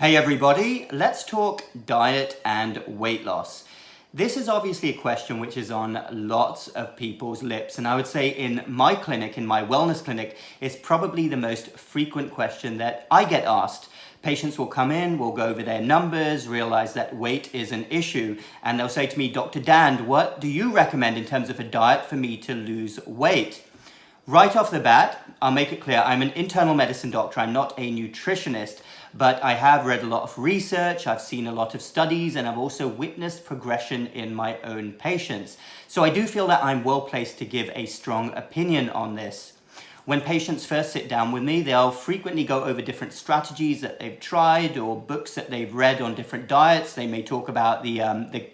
Hey everybody, let's talk diet and weight loss. This is obviously a question which is on lots of people's lips, and I would say in my clinic, in my wellness clinic, it's probably the most frequent question that I get asked. Patients will come in, will go over their numbers, realize that weight is an issue, and they'll say to me, Dr. Dhand, what do you recommend in terms of a diet for me to lose weight? Right off the bat, I'll make it clear, I'm an internal medicine doctor, I'm not a nutritionist, but I have read a lot of research, I've seen a lot of studies, and I've also witnessed progression in my own patients. So I do feel that I'm well placed to give a strong opinion on this. When patients first sit down with me, they'll frequently go over different strategies that they've tried or books that they've read on different diets. They may talk about the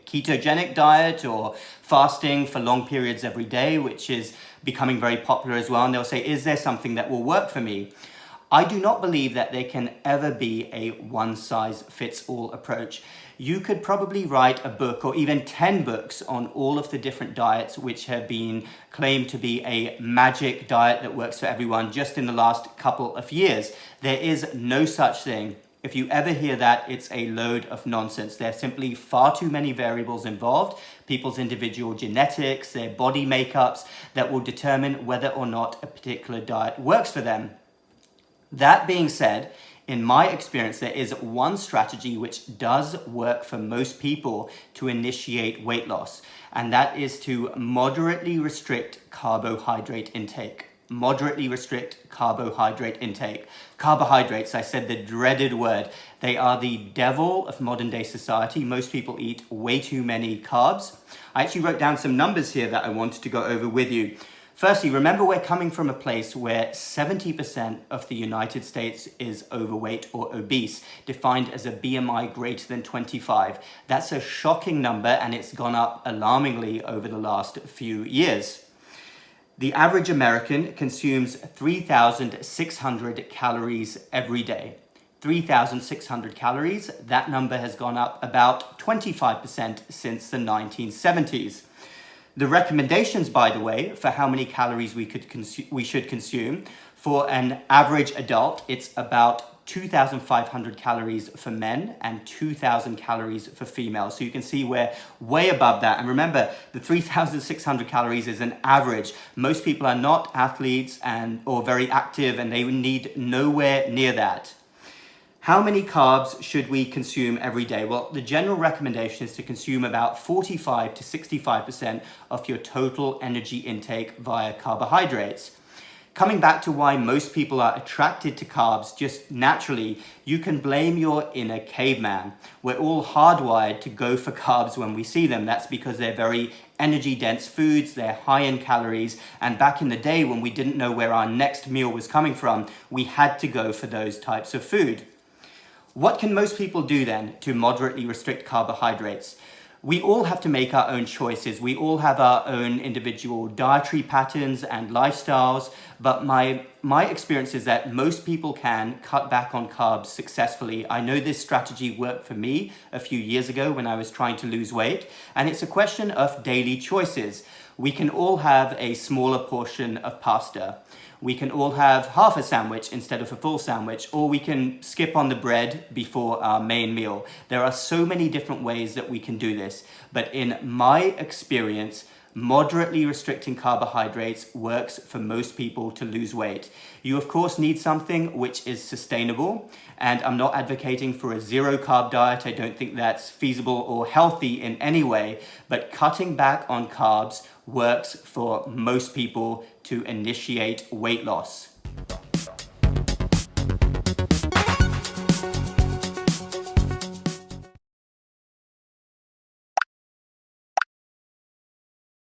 ketogenic diet or fasting for long periods every day, which is becoming very popular as well. And they'll say, is there something that will work for me? I do not believe that there can ever be a one-size-fits-all approach. You could probably write a book or even 10 books on all of the different diets which have been claimed to be a magic diet that works for everyone just in the last couple of years. There is no such thing. If you ever hear that, it's a load of nonsense. There are simply far too many variables involved, people's individual genetics, their body makeups, that will determine whether or not a particular diet works for them. That being said, in my experience, there is one strategy which does work for most people to initiate weight loss, and that is to moderately restrict carbohydrate intake. Moderately restrict carbohydrate intake. Carbohydrates, I said the dreaded word, they are the devil of modern day society. Most people eat way too many carbs. I actually wrote down some numbers here that I wanted to go over with you. Firstly, remember we're coming from a place where 70% of the United States is overweight or obese, defined as a BMI greater than 25. That's a shocking number, and it's gone up alarmingly over the last few years. The average American consumes 3,600 calories every day. 3,600 calories, that number has gone up about 25% since the 1970s. The recommendations, by the way, for how many calories we should consume, for an average adult, it's about 2,500 calories for men and 2,000 calories for females. So you can see we're way above that. And remember, the 3,600 calories is an average. Most people are not athletes or very active, and they need nowhere near that. How many carbs should we consume every day? Well, the general recommendation is to consume about 45 to 65% of your total energy intake via carbohydrates. Coming back to why most people are attracted to carbs, just naturally, you can blame your inner caveman. We're all hardwired to go for carbs when we see them. That's because they're very energy-dense foods, they're high in calories, and back in the day when we didn't know where our next meal was coming from, we had to go for those types of food. What can most people do then to moderately restrict carbohydrates? We all have to make our own choices. We all have our own individual dietary patterns and lifestyles, but my experience is that most people can cut back on carbs successfully. I know this strategy worked for me a few years ago when I was trying to lose weight, and it's a question of daily choices. We can all have a smaller portion of pasta. We can all have half a sandwich instead of a full sandwich, or we can skip on the bread before our main meal. There are so many different ways that we can do this, but in my experience, moderately restricting carbohydrates works for most people to lose weight. You of course need something which is sustainable, and I'm not advocating for a zero carb diet. I don't think that's feasible or healthy in any way, but cutting back on carbs works for most people to initiate weight loss.